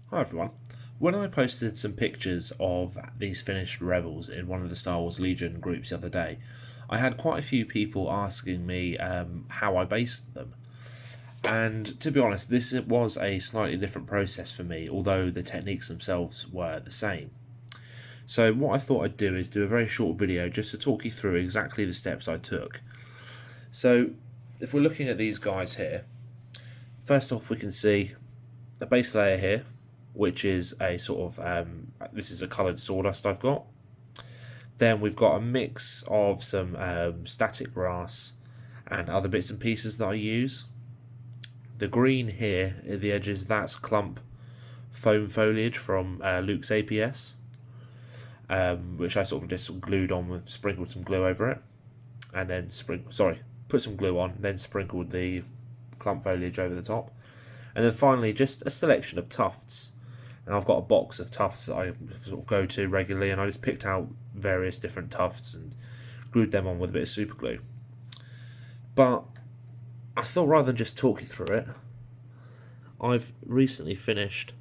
Hi everyone. When I posted some pictures of these finished rebels in one of the Star Wars Legion groups the other day, I had quite a few people asking me how I based them. And to be honest, this was a slightly different process for me, although the techniques themselves were the same. So what I thought I'd do is do a very short video just to talk you through exactly the steps I took. So if we're looking at these guys here, first off we can see a base layer here, which is a sort of, this is a coloured sawdust I've got. Then we've got a mix of some static grass and other bits and pieces that I use. The green here at the edges, that's clump foam foliage from Luke's APS, which I sort of just glued on with, sprinkled some glue over it, and then put some glue on, then sprinkled the clump foliage over the top. And then finally, just a selection of tufts. And I've got a box of tufts that I sort of go to regularly, and I just picked out various different tufts and glued them on with a bit of super glue. But I thought rather than just talk you through it, I've recently finished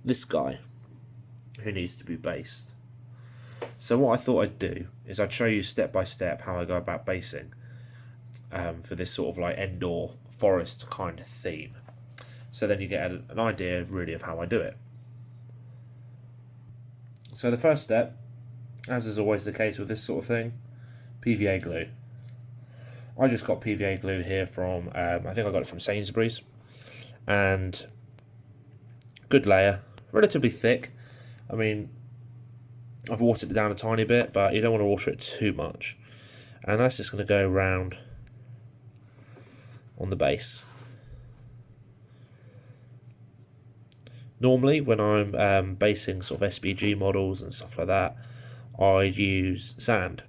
this guy who needs to be based. So what I thought I'd do is I'd show you step by step how I go about basing for this sort of like Endor forest kind of theme. So then you get an idea really of how I do it. So the first step, as is always the case with this sort of thing, PVA glue. I just got PVA glue here from, I think I got it from Sainsbury's, and good layer, relatively thick. I mean, I've watered it down a tiny bit, but you don't want to water it too much. And that's just going to go around on the base. Normally, when I'm basing sort of SBG models and stuff like that, I use sand.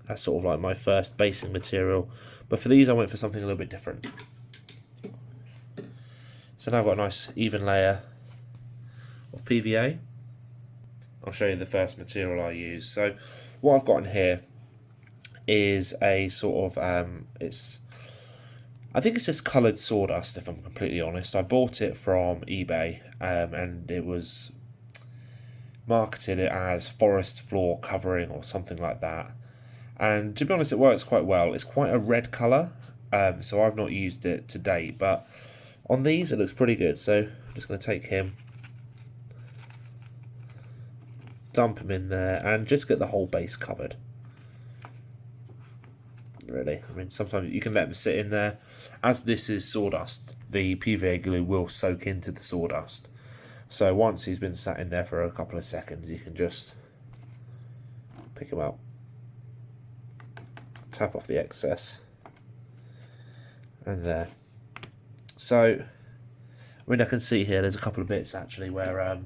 That's sort of like my first basing material. But for these, I went for something a little bit different. So now I've got a nice even layer of PVA. I'll show you the first material I use. So what I've got in here is a sort of, I think it's just coloured sawdust, if I'm completely honest. I bought it from eBay, and it was marketed it as forest floor covering or something like that. And to be honest, it works quite well. It's quite a red colour, so I've not used it to date, but on these it looks pretty good. So I'm just going to take him, dump him in there, and just get the whole base covered. Really, I mean, sometimes you can let them sit in there. As this is sawdust, the PVA glue will soak into the sawdust. So once he's been sat in there for a couple of seconds, you can just pick him up, tap off the excess, and there. So, I mean, I can see here there's a couple of bits actually where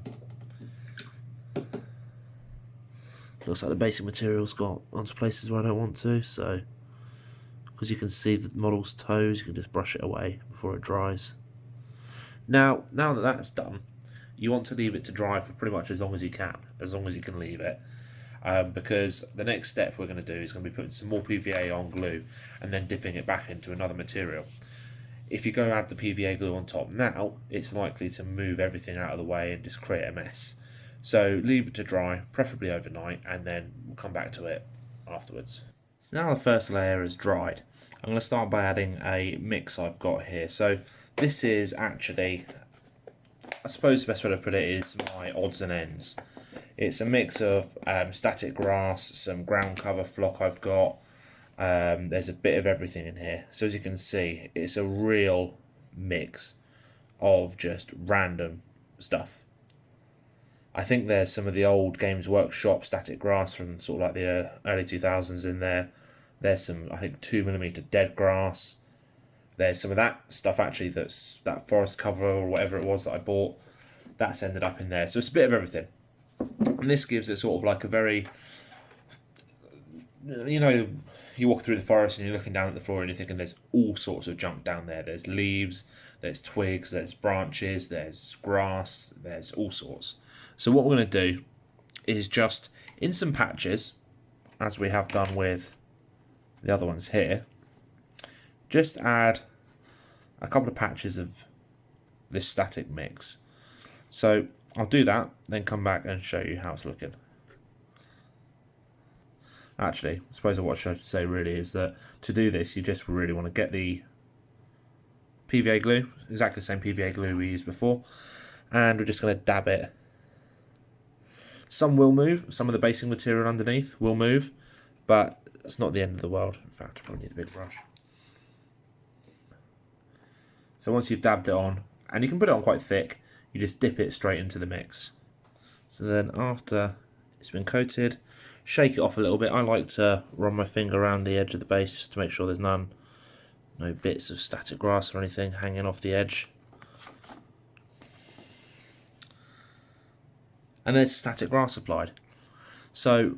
looks like the basic material's got onto places where I don't want to, so because you can see the model's toes, you can just brush it away before it dries. Now that that's done, you want to leave it to dry for pretty much as long as you can leave it, because the next step we're going to do is going to be putting some more PVA on glue and then dipping it back into another material. If you go add the PVA glue on top now, it's likely to move everything out of the way and just create a mess. So leave it to dry, preferably overnight, and then we'll come back to it afterwards. So now the first layer is dried, I'm going to start by adding a mix I've got here. So this is actually, I suppose the best way to put it is my odds and ends. It's a mix of static grass, some ground cover flock I've got. There's a bit of everything in here. So as you can see, it's a real mix of just random stuff. I think there's some of the old Games Workshop static grass from sort of like the early 2000s in there. There's some, I think, 2mm dead grass. There's some of that stuff actually, that's that forest cover or whatever it was that I bought. That's ended up in there. So it's a bit of everything. And this gives it sort of like a very, you know, you walk through the forest and you're looking down at the floor and you're thinking there's all sorts of junk down there. There's leaves, there's twigs, there's branches, there's grass, there's all sorts. So what we're going to do is just, in some patches, as we have done with the other ones here, just add a couple of patches of this static mix. So I'll do that, then come back and show you how it's looking. Actually, I suppose what I should say really is that to do this, you just really want to get the PVA glue, exactly the same PVA glue we used before, and we're just going to dab it. Some will move, some of the basing material underneath will move, but it's not the end of the world. In fact, I probably need a big brush. So once you've dabbed it on, and you can put it on quite thick, you just dip it straight into the mix. So then after it's been coated, shake it off a little bit. I like to run my finger around the edge of the base just to make sure there's no bits of static grass or anything hanging off the edge. And there's static grass applied. So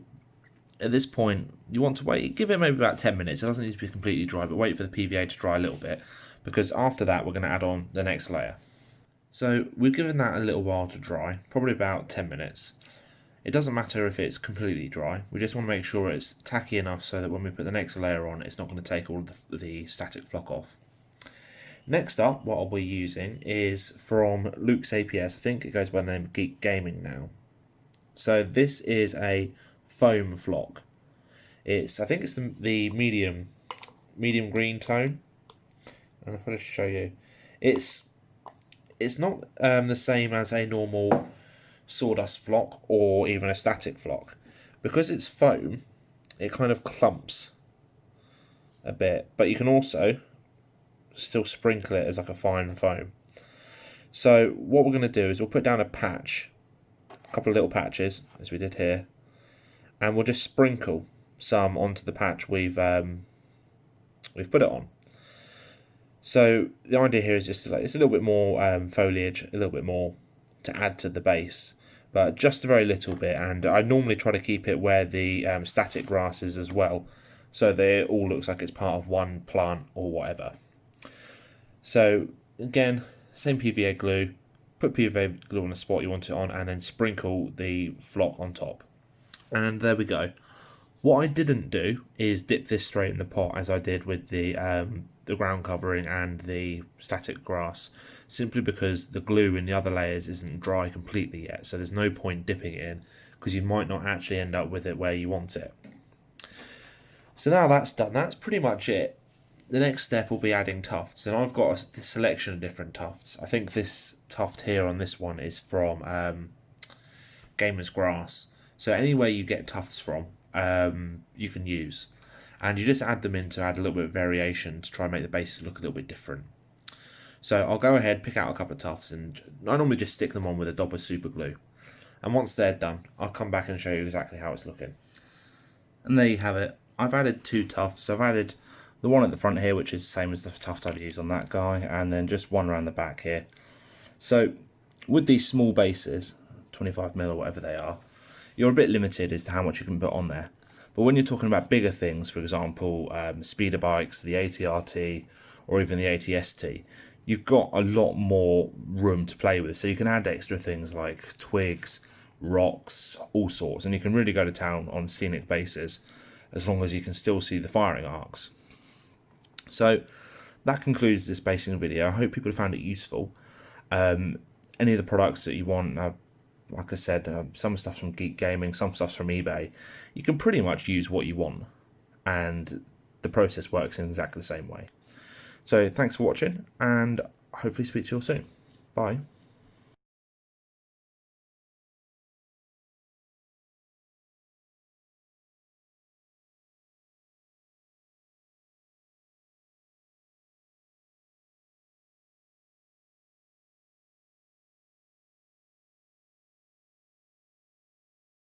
at this point, you want to wait, give it maybe about 10 minutes. It doesn't need to be completely dry, but wait for the PVA to dry a little bit, because after that we're going to add on the next layer. So we've given that a little while to dry, probably about 10 minutes. It doesn't matter if it's completely dry, we just want to make sure it's tacky enough so that when we put the next layer on, it's not going to take all of the static flock off. Next up, what I'll be using is from Luke's APS. I think it goes by the name Geek Gaming now. So this is a foam flock. I think it's the medium green tone. And if I just show you, it's not the same as a normal sawdust flock or even a static flock. Because it's foam, it kind of clumps a bit, but you can also still sprinkle it as like a fine foam. So what we're going to do is we'll put down a couple of little patches, as we did here, and we'll just sprinkle some onto the patch we've put it on. So the idea here is just it's a little bit more foliage, a little bit more to add to the base, but just a very little bit. And I normally try to keep it where the static grass is as well, so that it all looks like it's part of one plant or whatever. So again, same PVA glue, put PVA glue on the spot you want it on, and then sprinkle the flock on top. And there we go. What I didn't do is dip this straight in the pot as I did with the ground covering and the static grass, simply because the glue in the other layers isn't dry completely yet, so there's no point dipping it in, because you might not actually end up with it where you want it. So now that's done, that's pretty much it. The next step will be adding tufts, and I've got a selection of different tufts. I think this tuft here on this one is from Gamer's Grass. So anywhere you get tufts from, you can use. And you just add them in to add a little bit of variation to try and make the base look a little bit different. So I'll go ahead, pick out a couple of tufts, and I normally just stick them on with a dab of super glue. And once they're done, I'll come back and show you exactly how it's looking. And there you have it. I've added 2 tufts. I've added the one at the front here, which is the same as the tuft I'd use on that guy, and then just one around the back here. So with these small bases, 25mm or whatever they are, you're a bit limited as to how much you can put on there. But when you're talking about bigger things, for example, speeder bikes, the ATRT, or even the ATST, you've got a lot more room to play with. So you can add extra things like twigs, rocks, all sorts, and you can really go to town on scenic bases as long as you can still see the firing arcs. So that concludes this basing video. I hope people found it useful. Any of the products that you want, like I said, some stuff's from Geek Gaming, some stuff's from eBay. You can pretty much use what you want, and the process works in exactly the same way. So thanks for watching, and hopefully speak to you all soon. Bye.